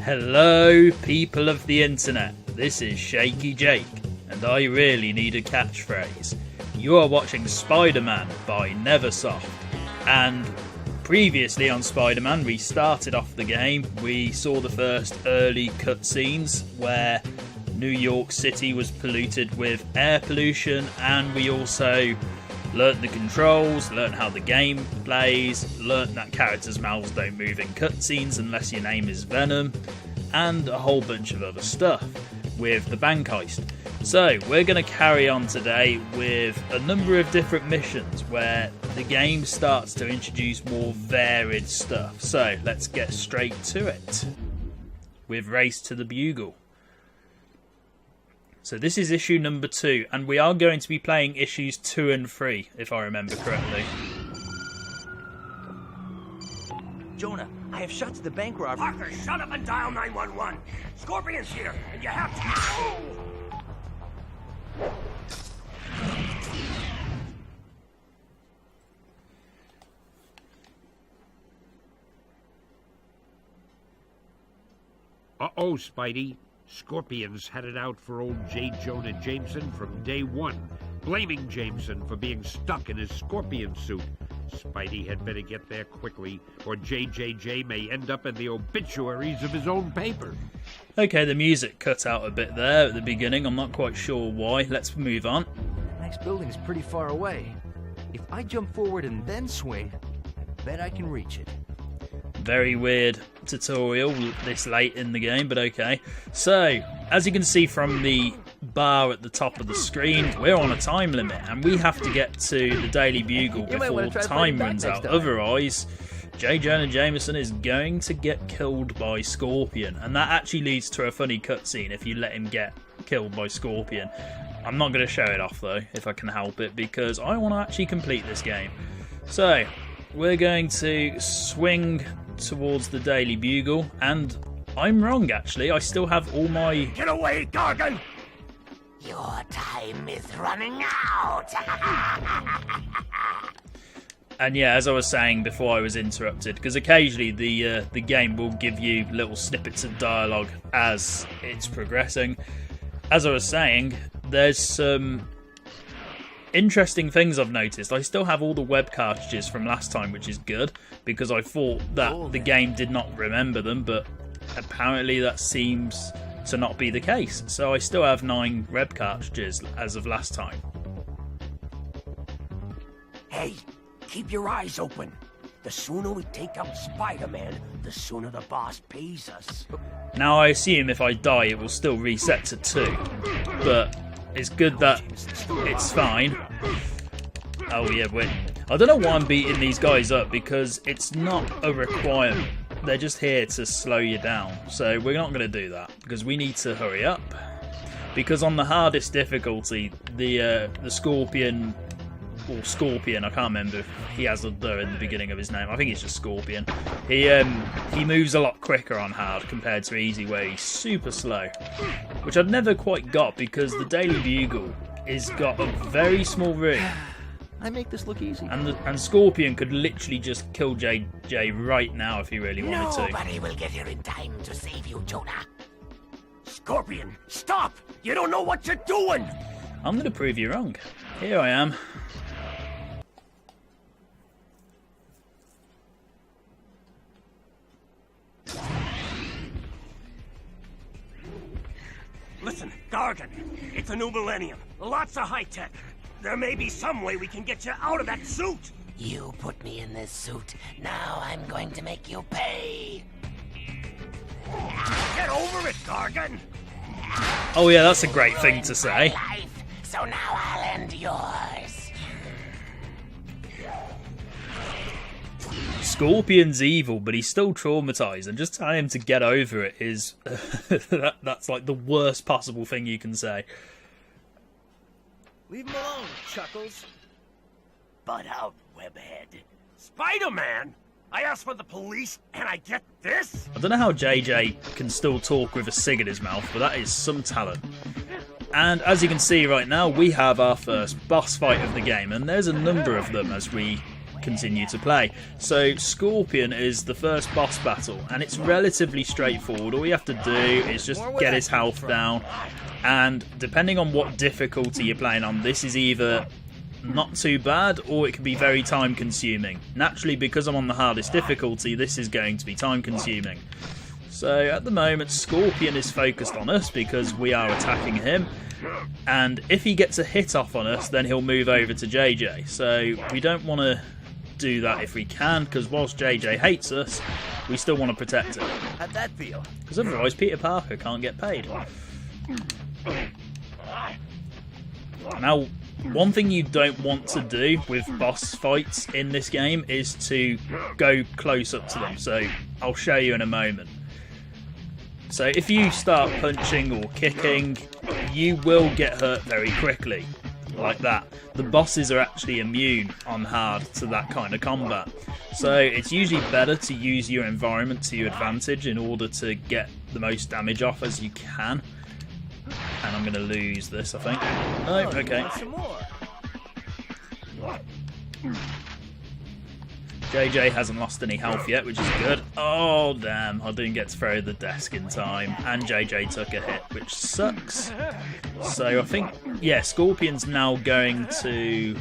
Hello, people of the internet. This is Shaky Jake, and I really need a catchphrase. You are watching Spider-Man by Neversoft, and previously on Spider-Man, we started off the game. We saw the first early cutscenes where New York City was polluted with air pollution, and we also learnt the controls, learnt how the game plays, learnt that characters' mouths don't move in cutscenes unless your name is Venom, and a whole bunch of other stuff with the bank heist. So we're going to carry on today with a number of different missions where the game starts to introduce more varied stuff. So let's get straight to it with Race to the Bugle. So this is issue number 2, and we are going to be playing issues 2 and 3, if I remember correctly. Jonah, I have shot to the bank robber. Parker, shut up and dial 911. Scorpion's here, and you have to... Uh-oh, Spidey. Scorpions headed out for old J. Jonah Jameson from day one, blaming Jameson for being stuck in his scorpion suit. Spidey had better get there quickly, or JJJ may end up in the obituaries of his own paper. Okay, the music cut out a bit there at the beginning. I'm not quite sure why. Let's move on. The next building's pretty far away. If I jump forward and then swing, I bet I can reach it. Very weird tutorial this late in the game, but okay. So, as you can see from the bar at the top of the screen, we're on a time limit, and we have to get to the Daily Bugle before time runs out. Otherwise, J. Jonah Jameson is going to get killed by Scorpion, and that actually leads to a funny cutscene if you let him get killed by Scorpion. I'm not going to show it off though, if I can help it, because I want to actually complete this game. So, we're going to swing towards the Daily Bugle, and I'm wrong actually. I still have all my... Get away, Gargan! Your time is running out! And yeah, as I was saying before I was interrupted, because occasionally the game will give you little snippets of dialogue as it's progressing. As I was saying, there's some interesting things I've noticed. I still have all the web cartridges from last time, which is good, because I thought that the game did not remember them, but apparently that seems to not be the case. So I still have 9 web cartridges as of last time. Hey, keep your eyes open. The sooner we take out Spider-Man, the sooner the boss pays us. Now I assume if I die it will still reset to 2, but it's good that it's fine. Oh yeah, wait. I don't know why I'm beating these guys up, because it's not a requirement. They're just here to slow you down. So we're not going to do that, because we need to hurry up. Because on the hardest difficulty, the Scorpion, or Scorpion, I can't remember if he has a "the" in the beginning of his name. I think it's just Scorpion. He moves a lot quicker on hard compared to easy, where he's super slow. Which I've never quite got, because the Daily Bugle is got a very small room. I make this look easy. And Scorpion could literally just kill JJ right now if he really wanted to. Nobody will get here in time to save you, Jonah. Scorpion, stop! You don't know what you're doing! I'm going to prove you wrong. Here I am. Listen, Gargan, it's a new millennium. Lots of high-tech. There may be some way we can get you out of that suit. You put me in this suit. Now I'm going to make you pay. Get over it, Gargan. Oh yeah, that's a great thing to say. Life, so now I'll end yours. Scorpion's evil, but he's still traumatized, and just telling him to get over it is... that's like the worst possible thing you can say. Leave him alone, Chuckles. Butt out, webhead. Spider-Man? I asked for the police, and I get this? I don't know how JJ can still talk with a cig in his mouth, but that is some talent. And as you can see right now, we have our first boss fight of the game, and there's a number of them as we continue to play. So Scorpion is the first boss battle, and it's relatively straightforward. All you have to do is just get his health down, and depending on what difficulty you're playing on, this is either not too bad or it can be very time consuming. Naturally, because I'm on the hardest difficulty, this is going to be time consuming. So at the moment, Scorpion is focused on us because we are attacking him, and if he gets a hit off on us, then he'll move over to JJ. So we don't want to do that if we can, because whilst JJ hates us, we still want to protect him. How'd that feel? Because otherwise Peter Parker can't get paid. Now, one thing you don't want to do with boss fights in this game is to go close up to them. So I'll show you in a moment. So if you start punching or kicking, you will get hurt very quickly, like that. The bosses are actually immune on hard to that kind of combat. So it's usually better to use your environment to your advantage in order to get the most damage off as you can. And I'm going to lose this, I think. No, okay. JJ hasn't lost any health yet, which is good. Oh, damn. I didn't get to throw the desk in time. And JJ took a hit, which sucks. So I think, yeah, Scorpion's now going to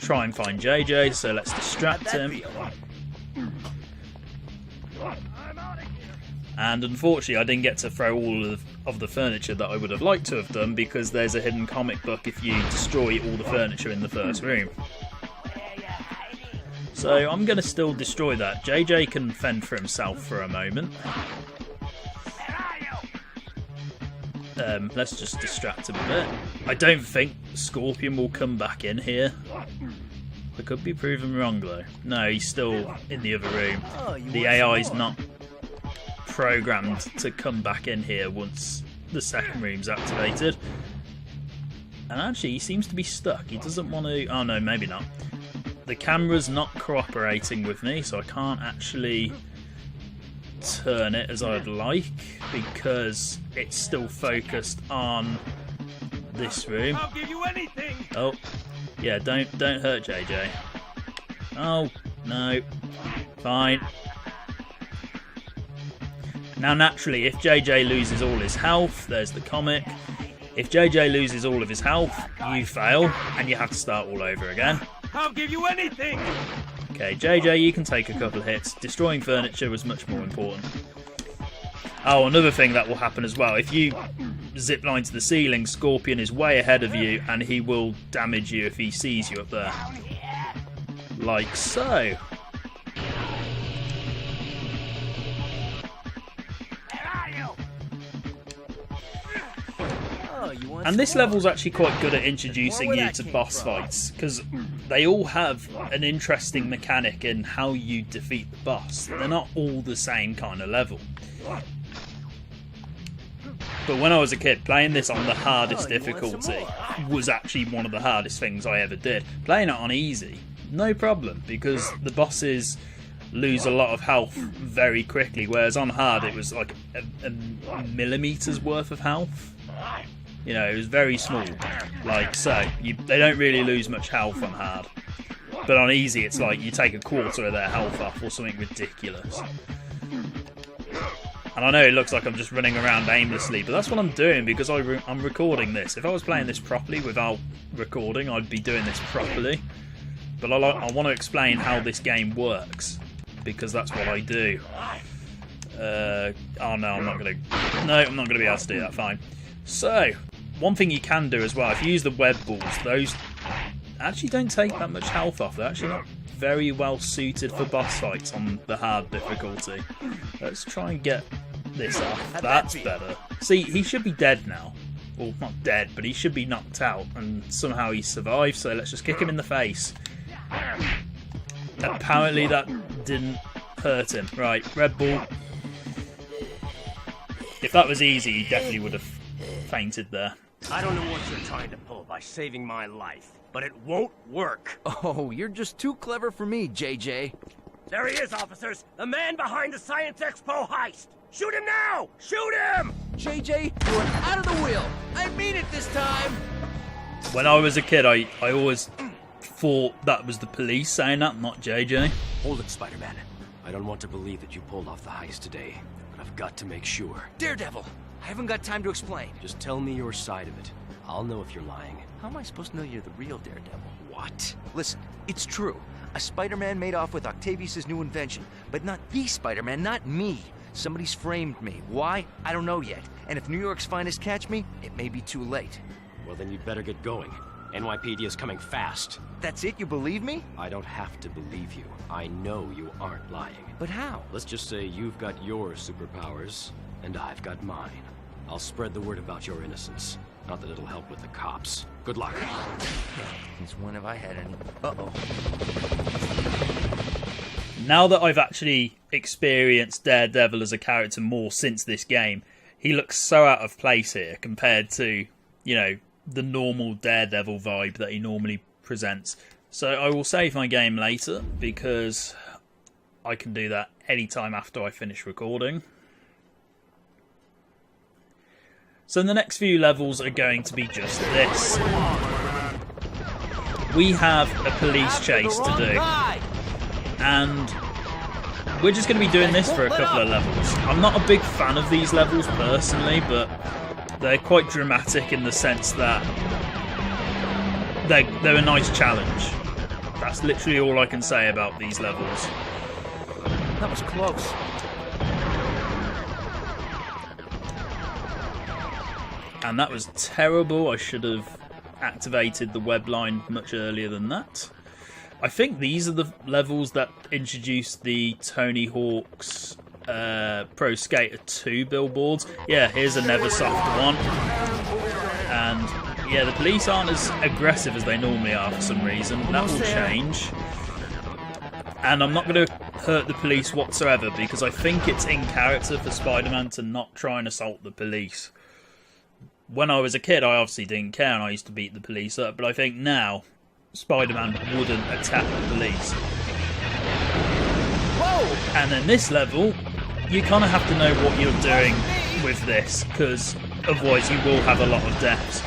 try and find JJ, so let's distract him. And unfortunately, I didn't get to throw all of the furniture that I would have liked to have done, because there's a hidden comic book if you destroy all the furniture in the first room. So I'm going to still destroy that. JJ can fend for himself for a moment. Let's just distract him a bit. I don't think Scorpion will come back in here. I could be proven wrong though. No, he's still in the other room. The AI's not programmed to come back in here once the second room's activated. And actually, he seems to be stuck. He doesn't want to... Oh no, maybe not. The camera's not cooperating with me, so I can't actually turn it as I'd like because it's still focused on this room. I'll give you anything. Oh, yeah, don't hurt JJ. Oh, no. Fine. Now, naturally, if JJ loses all his health, there's the comic. If JJ loses all of his health, you fail, and you have to start all over again. I'll give you anything. Okay, JJ, you can take a couple of hits. Destroying furniture was much more important. Oh, another thing that will happen as well. If you zip line to the ceiling, Scorpion is way ahead of you, and he will damage you if he sees you up there. Like so. And this level's actually quite good at introducing you to boss fights, because they all have an interesting mechanic in how you defeat the boss. They're not all the same kind of level. But when I was a kid, playing this on the hardest difficulty was actually one of the hardest things I ever did. Playing it on easy, no problem, because the bosses lose a lot of health very quickly, whereas on hard it was like a millimetre's worth of health. You know, it was very small, like so. They don't really lose much health on hard. But on easy, it's like you take a quarter of their health off or something ridiculous. And I know it looks like I'm just running around aimlessly, but that's what I'm doing because I'm recording this. If I was playing this properly without recording, I'd be doing this properly. But I want to explain how this game works, because that's what I do. Oh no, I'm not going to be able to do that, fine. So, one thing you can do as well, if you use the web balls, those actually don't take that much health off. They're actually not very well suited for boss fights on the hard difficulty. Let's try and get this off. That's better. See, he should be dead now. Well, not dead, but he should be knocked out, and somehow he survived, so let's just kick him in the face. Apparently that didn't hurt him. Right, Red Bull. If that was easy, he definitely would have fainted there. I don't know what you're trying to pull by saving my life, but it won't work. Oh, you're just too clever for me, JJ. There he is, officers! The man behind the Science Expo heist! Shoot him now! Shoot him! JJ, you're out of the wheel. I mean it this time. When I was a kid, I always thought that was the police saying that, not JJ. Hold it, Spider-Man. I don't want to believe that you pulled off the heist today, but I've got to make sure. Daredevil! I haven't got time to explain. Just tell me your side of it. I'll know if you're lying. How am I supposed to know you're the real Daredevil? What? Listen, it's true. A Spider-Man made off with Octavius' new invention, but not the Spider-Man, not me. Somebody's framed me. Why? I don't know yet. And if New York's finest catch me, it may be too late. Well, then you'd better get going. NYPD is coming fast. That's it? You believe me? I don't have to believe you. I know you aren't lying. But how? Let's just say you've got your superpowers, and I've got mine. I'll spread the word about your innocence. Not that it'll help with the cops. Good luck. Since when have I had any? Uh-oh. Now that I've actually experienced Daredevil as a character more since this game, he looks so out of place here compared to, you know, the normal Daredevil vibe that he normally presents. So I will save my game later because I can do that anytime after I finish recording. So the next few levels are going to be just this. We have a police chase to do. And we're just going to be doing this for a couple of levels. I'm not a big fan of these levels personally, but they're quite dramatic in the sense that they're a nice challenge. That's literally all I can say about these levels. That was close. And that was terrible. I should have activated the web line much earlier than that. I think these are the levels that introduced the Tony Hawk's Pro Skater 2 billboards. Yeah, here's a Neversoft one. And yeah, the police aren't as aggressive as they normally are for some reason. That will change. And I'm not going to hurt the police whatsoever because I think it's in character for Spider-Man to not try and assault the police. When I was a kid, I obviously didn't care and I used to beat the police up, but I think now Spider-Man wouldn't attack the police. Whoa! And then this level, you kind of have to know what you're doing with this, because otherwise you will have a lot of deaths.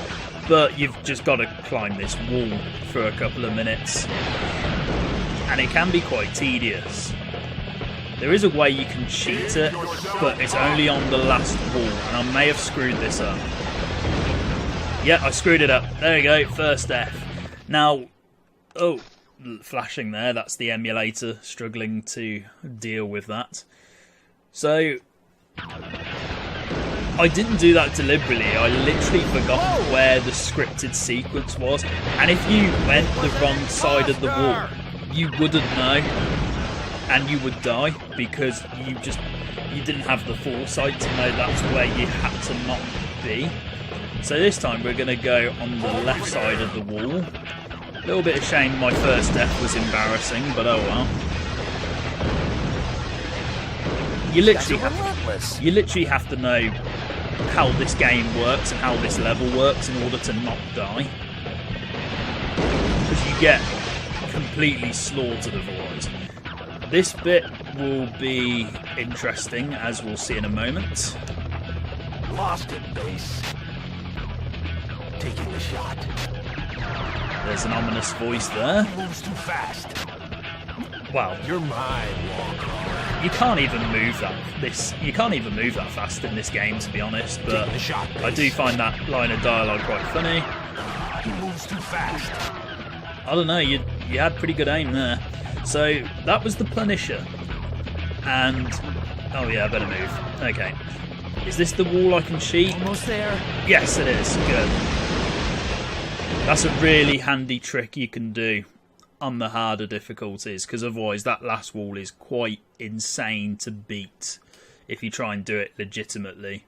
But you've just got to climb this wall for a couple of minutes. And it can be quite tedious. There is a way you can cheat it, but it's only on the last wall, and I may have screwed this up. Yeah, I screwed it up. There you go, first death. Now, oh, flashing there, that's the emulator struggling to deal with that. So, I didn't do that deliberately. I literally forgot where the scripted sequence was. And if you went the wrong side of the wall, you wouldn't know. And you would die because you didn't have the foresight to know that's where you had to not be. So this time we're going to go on the left side of the wall. A little bit of shame my first death was embarrassing, but oh well. You literally have to know how this game works and how this level works in order to not die. Because you get completely slaughtered otherwise. This bit will be interesting, as we'll see in a moment. Lost it, base. Taking the shot. There's an ominous voice there. Moves too fast. Wow. You're mine, Walker. You can't even move that. You can't even move that fast in this game, to be honest. But the shot, I do find that line of dialogue quite funny. He moves too fast. I don't know. You had pretty good aim there. So that was the Punisher. And oh yeah, I better move. Okay. Is this the wall I can cheat? Almost there. Yes, it is. Good. That's a really handy trick you can do on the harder difficulties, because otherwise that last wall is quite insane to beat if you try and do it legitimately.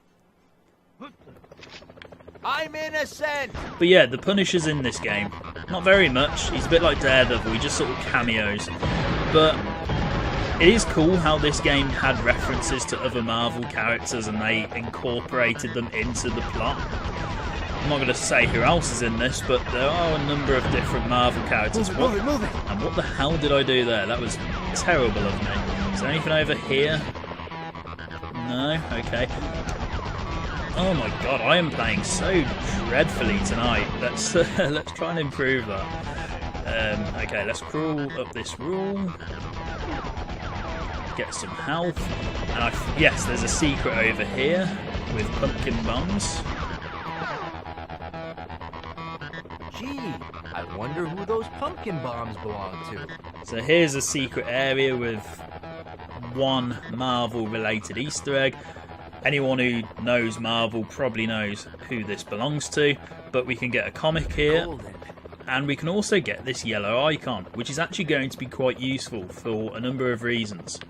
I'm innocent! But yeah, the Punisher's in this game. Not very much. He's a bit like Daredevil. He just sort of cameos. But it is cool how this game had references to other Marvel characters and they incorporated them into the plot. I'm not going to say who else is in this, but there are a number of different Marvel characters. Move it. And what the hell did I do there? That was terrible of me. Is there anything over here? No? Okay. Oh my god, I am playing so dreadfully tonight. Let's try and improve that. Okay, let's crawl up this wall. Get some health. And yes, there's a secret over here with pumpkin bombs. Gee, I wonder who those pumpkin bombs belong to. So here's a secret area with one Marvel-related Easter egg. Anyone who knows Marvel probably knows who this belongs to, but we can get a comic here. Golden. And we can also get this yellow icon, which is actually going to be quite useful for a number of reasons.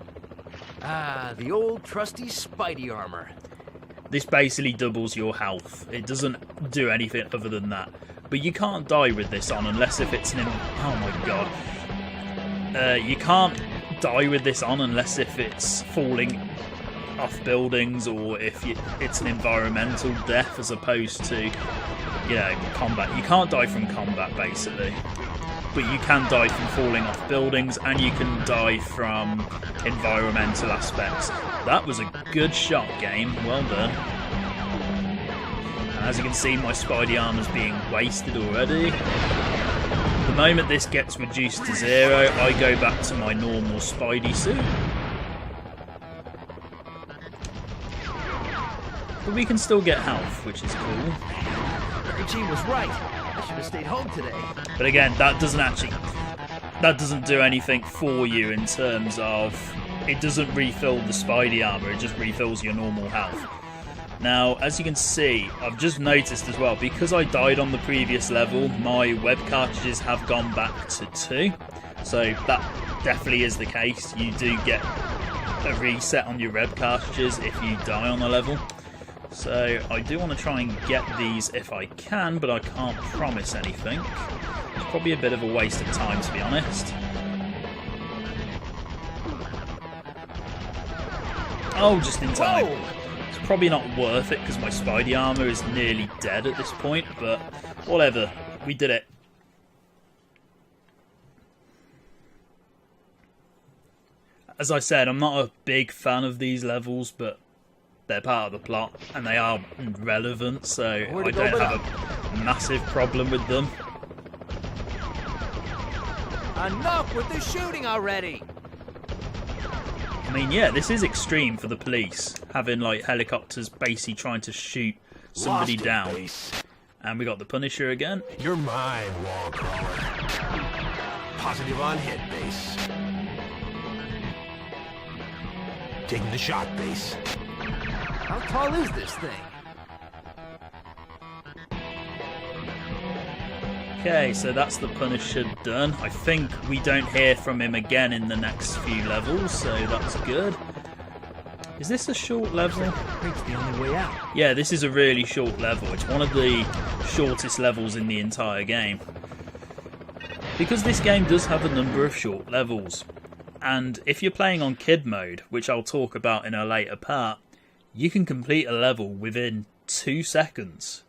Ah, the old trusty Spidey armor. This basically doubles your health. It doesn't do anything other than that. But you can't die with this on unless if it's an... Oh my god. You can't die with this on unless if it's falling off buildings or if it's an environmental death as opposed to... combat. You can't die from combat, basically. But you can die from falling off buildings, and you can die from environmental aspects. That was a good shot, game. Well done. And as you can see, my Spidey armor's being wasted already. The moment this gets reduced to 0, I go back to my normal Spidey suit. But we can still get health, which is cool. G was right. I should have stayed home today. But again, that doesn't do anything for you in terms of it doesn't refill the Spidey armor, it just refills your normal health. Now, as you can see, I've just noticed as well, because I died on the previous level, my web cartridges have gone back to 2. So that definitely is the case. You do get a reset on your web cartridges if you die on a level. So I do want to try and get these if I can, but I can't promise anything. It's probably a bit of a waste of time, to be honest. Oh, just in time. Whoa! It's probably not worth it because my Spidey armor is nearly dead at this point, but whatever. We did it. As I said, I'm not a big fan of these levels, but they're part of the plot, and they are relevant, so I don't have a massive problem with them. Enough with the shooting already! I mean, yeah, this is extreme for the police, having, like, helicopters basically trying to shoot somebody down. Base. And we got the Punisher again. You're mine, wall crawler. Positive on hit, base. Taking the shot, base. How tall is this thing? Okay, so that's the Punisher done. I think we don't hear from him again in the next few levels, so that's good. Is this a short level? It's the only way out. Yeah, this is a really short level. It's one of the shortest levels in the entire game. Because this game does have a number of short levels. And if you're playing on kid mode, which I'll talk about in a later part, you can complete a level within 2 seconds.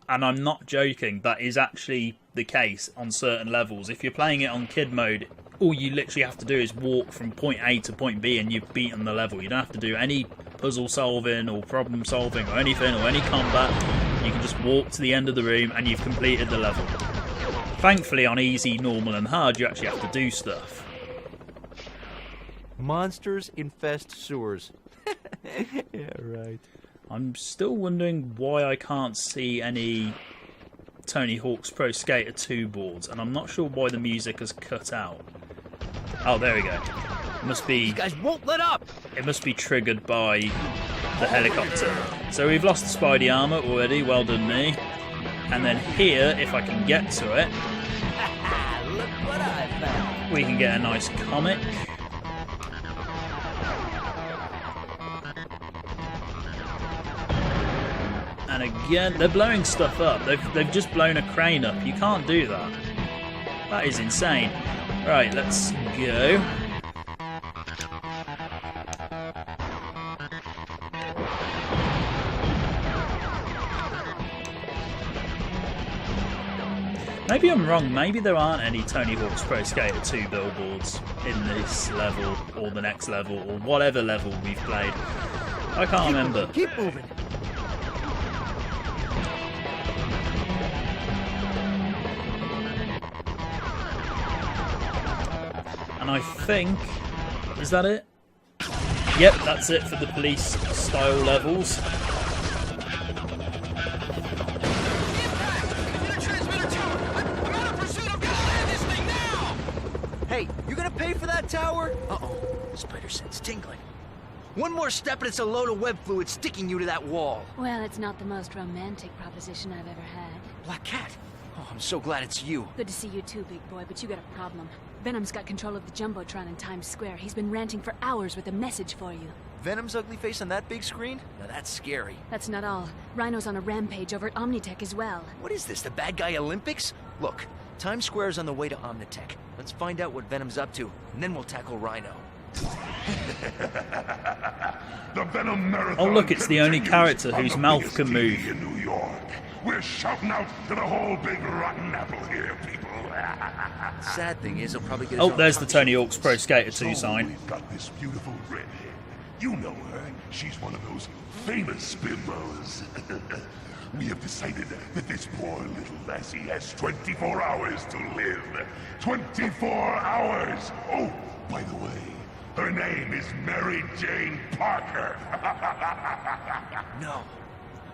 And I'm not joking, that is actually the case on certain levels. If you're playing it on kid mode, all you literally have to do is walk from point A to point B and you've beaten the level. You don't have to do any puzzle solving or problem solving or anything or any combat. You can just walk to the end of the room and you've completed the level. Thankfully on easy, normal and hard you actually have to do stuff. Monsters infest sewers. Yeah, right. I'm still wondering why I can't see any Tony Hawk's Pro Skater 2 boards, and I'm not sure why the music has cut out. Oh, there we go. It must be... These guys won't let up! It must be triggered by the helicopter. So we've lost the Spidey armor already, well done me. And then here, if I can get to it... Look what I found! We can get a nice comic. And again, they're blowing stuff up. They've just blown a crane up. You can't do that. That is insane. Right, let's go. Maybe I'm wrong. Maybe there aren't any Tony Hawk's Pro Skater 2 billboards in this level or the next level or whatever level we've played. I can't remember. Keep moving! And I think... Is that it? Yep, that's it for the police-style levels. Hey, you gonna pay for that tower? Uh-oh, spider sense tingling. One more step and it's a load of web fluid sticking you to that wall. Well, it's not the most romantic proposition I've ever had. Black Cat. Oh, I'm so glad it's you. Good to see you too, big boy, but you got a problem. Venom's got control of the Jumbotron in Times Square. He's been ranting for hours with a message for you. Venom's ugly face on that big screen? Now that's scary. That's not all. Rhino's on a rampage over at Omnitech as well. What is this, the bad guy Olympics? Look, Times Square's on the way to Omnitech. Let's find out what Venom's up to, and then we'll tackle Rhino. The Venom Marathon. Oh look, it's the only character whose mouth can move. In New York. We're shouting out to the whole big rotten apple here, people. Sad thing is, he'll probably get his Oh, own there's the talk Tony show. Hawk's Pro Skater 2 So sign. we've got this beautiful redhead. You know her. She's one of those famous bimbos. We have decided that this poor little lassie has 24 hours to live. 24 hours! Oh, by the way, her name is Mary Jane Parker. No.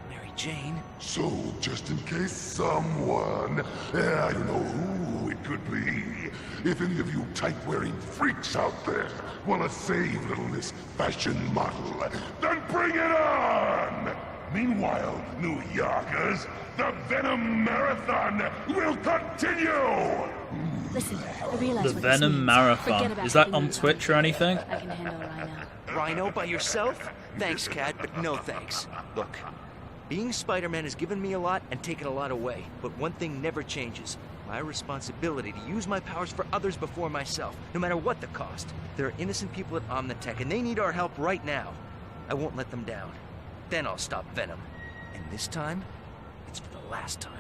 Mary Jane? So, just in case someone, I don't know who it could be, if any of you type-wearing freaks out there want to save little Miss Fashion Model, then bring it on! Meanwhile, New Yorkers, the Venom Marathon will continue! Listen, I realize The what this Venom means. Marathon. Forget about Is that the on marathon. Twitch or anything? I can handle Rhino. Rhino by yourself? Thanks, Cat, but no thanks. Look, being Spider-Man has given me a lot and taken a lot away, but one thing never changes. My responsibility to use my powers for others before myself, no matter what the cost. There are innocent people at Omnitech, and they need our help right now. I won't let them down. Then I'll stop Venom. And this time, it's for the last time.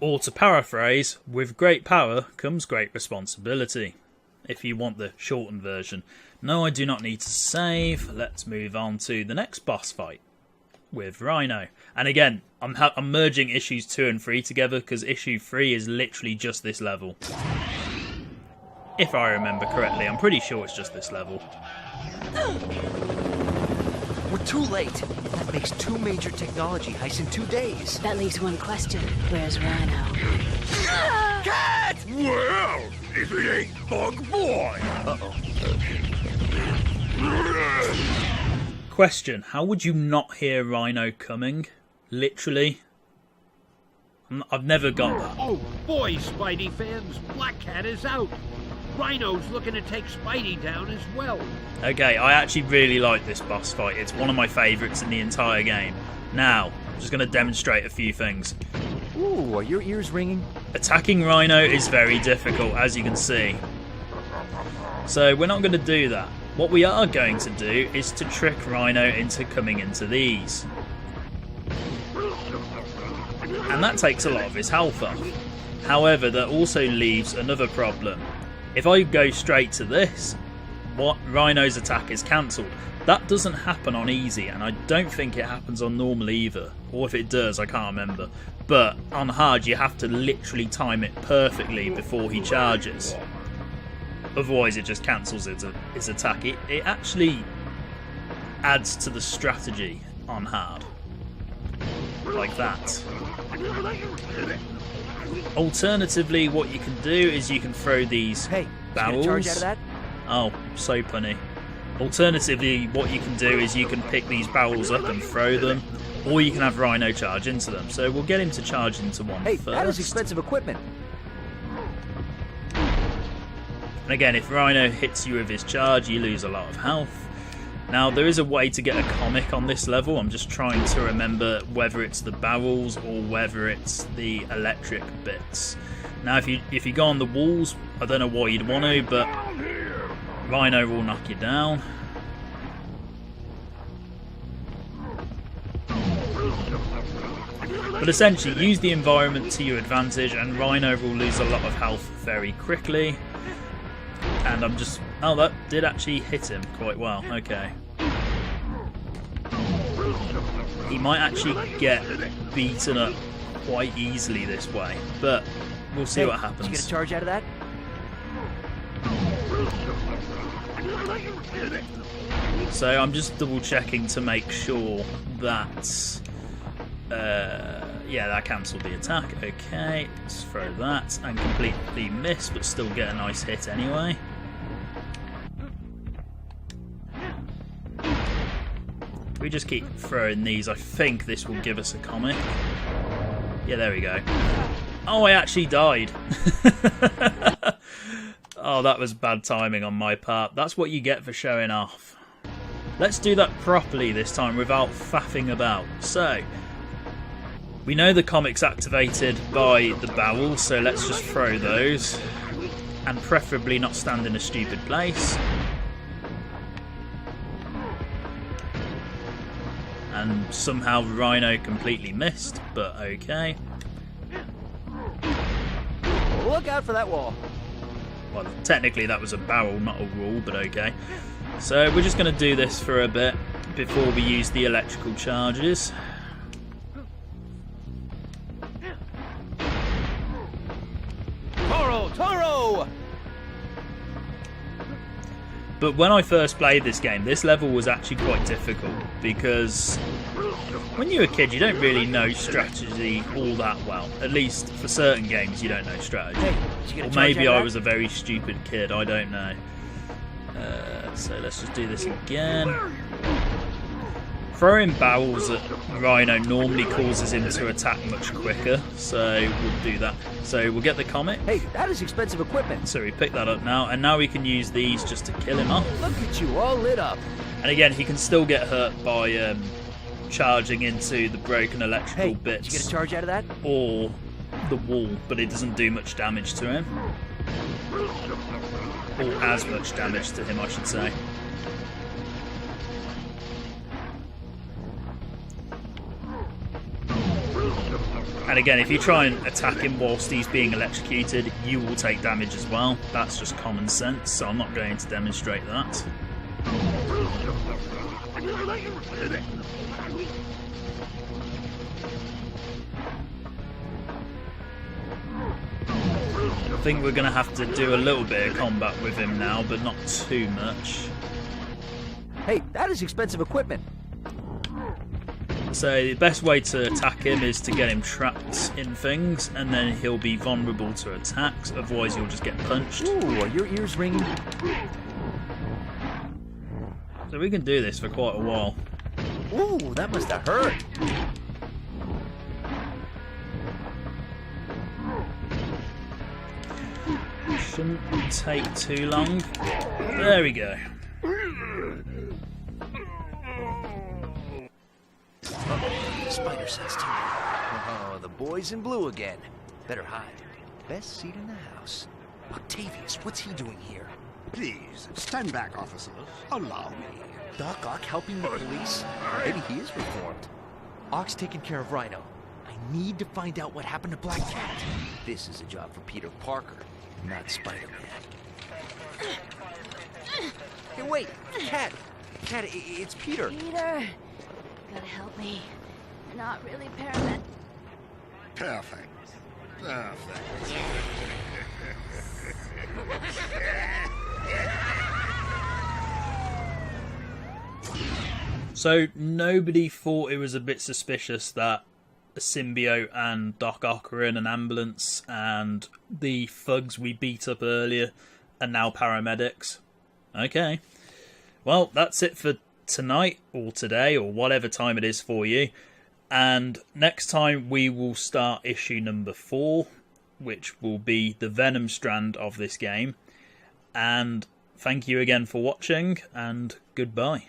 Or to paraphrase, with great power comes great responsibility. If you want the shortened version. No, I do not need to save. Let's move on to the next boss fight with Rhino. And again, I'm merging issues 2 and 3 together because issue 3 is literally just this level. If I remember correctly, I'm pretty sure it's just this level. We're too late. That makes 2 major technology heists in 2 days. That leaves one question. Where's Rhino? Cat! Well, if it ain't Bug Boy! Uh-oh. Question, how would you not hear Rhino coming? Literally. I've never got that. Oh boy, Spidey fans, Black Cat is out. Rhino's looking to take Spidey down as well. Okay, I actually really like this boss fight. It's one of my favourites in the entire game. Now, I'm just going to demonstrate a few things. Ooh, are your ears ringing? Attacking Rhino is very difficult, as you can see. So we're not going to do that. What we are going to do is to trick Rhino into coming into these. And that takes a lot of his health off. However, that also leaves another problem. If I go straight to this, Rhino's attack is cancelled. That doesn't happen on easy, and I don't think it happens on normal either. Or if it does, I can't remember. But on hard, you have to literally time it perfectly before he charges. Otherwise, it just cancels its attack. It actually adds to the strategy on hard. Like that. Alternatively, what you can do is you can throw these barrels. Hey, charge out of that? Oh, so punny. Alternatively, what you can do is you can pick these barrels up and throw them, or you can have Rhino charge into them. So we'll get him to charge into one Hey, first. that is expensive equipment. And again, if Rhino hits you with his charge, you lose a lot of health. Now, there is a way to get a comic on this level. I'm just trying to remember whether it's the barrels or whether it's the electric bits. Now, if you go on the walls, I don't know why you'd want to, but Rhino will knock you down. But essentially, use the environment to your advantage, and Rhino will lose a lot of health very quickly. And I'm just... Oh, that did actually hit him quite well. Okay. He might actually get beaten up quite easily this way, but we'll see what happens. Did you get a charge out of that? So I'm just double checking to make sure that yeah, that cancelled the attack. Okay, let's throw that and completely miss, but still get a nice hit anyway. We just keep throwing these. I think this will give us a comic. Yeah, there we go. Oh, I actually died. Oh, that was bad timing on my part. That's what you get for showing off. Let's do that properly this time without faffing about. So, we know the comic's activated by the barrel, so let's just throw those. And preferably not stand in a stupid place. And somehow Rhino completely missed, but okay. Look out for that wall. Well, technically that was a barrel, not a wall, but okay. So we're just going to do this for a bit before we use the electrical charges. Toro! But when I first played this game, this level was actually quite difficult because when you're a kid, you don't really know strategy all that well. At least for certain games, you don't know strategy. Hey, or maybe I was a very stupid kid, I don't know. So let's just do this again. Throwing barrels at Rhino normally causes him to attack much quicker, so we'll do that. So we'll get the comet. Hey, that is expensive equipment. So we pick that up now, and now we can use these just to kill him off. Look at you, all lit up. And again, he can still get hurt by charging into the broken electrical Hey, bits. did you get a charge out of that? Or the wall, but it doesn't do much damage to him. Or as much damage to him, I should say. And again, if you try and attack him whilst he's being electrocuted, you will take damage as well. That's just common sense, so I'm not going to demonstrate that. I think we're going to have to do a little bit of combat with him now, but not too much. Hey, that is expensive equipment. So the best way to attack him is to get him trapped in things, and then he'll be vulnerable to attacks, otherwise he'll just get punched. Ooh, are your ears ringing? So we can do this for quite a while. Ooh, that must have hurt. Shouldn't take too long. There we go. Spider sense too. Oh, the boys in blue again. Better hide. Best seat in the house. Octavius, what's he doing here? Please, stand back, officers. Allow me. Doc Ock helping the police? Maybe he is reformed. Ock's taking care of Rhino. I need to find out what happened to Black Cat. This is a job for Peter Parker, not Spider-Man. Hey, wait! Cat! Cat, it's Peter! Peter, gotta help me. Not really paramedic. Perfect. Perfect. So nobody thought it was a bit suspicious that a symbiote and Doc Ock are in an ambulance and the thugs we beat up earlier are now paramedics? Okay. Well, that's it for tonight or today or whatever time it is for you. And next time we will start issue number 4, which will be the Venom strand of this game. And thank you again for watching, and goodbye.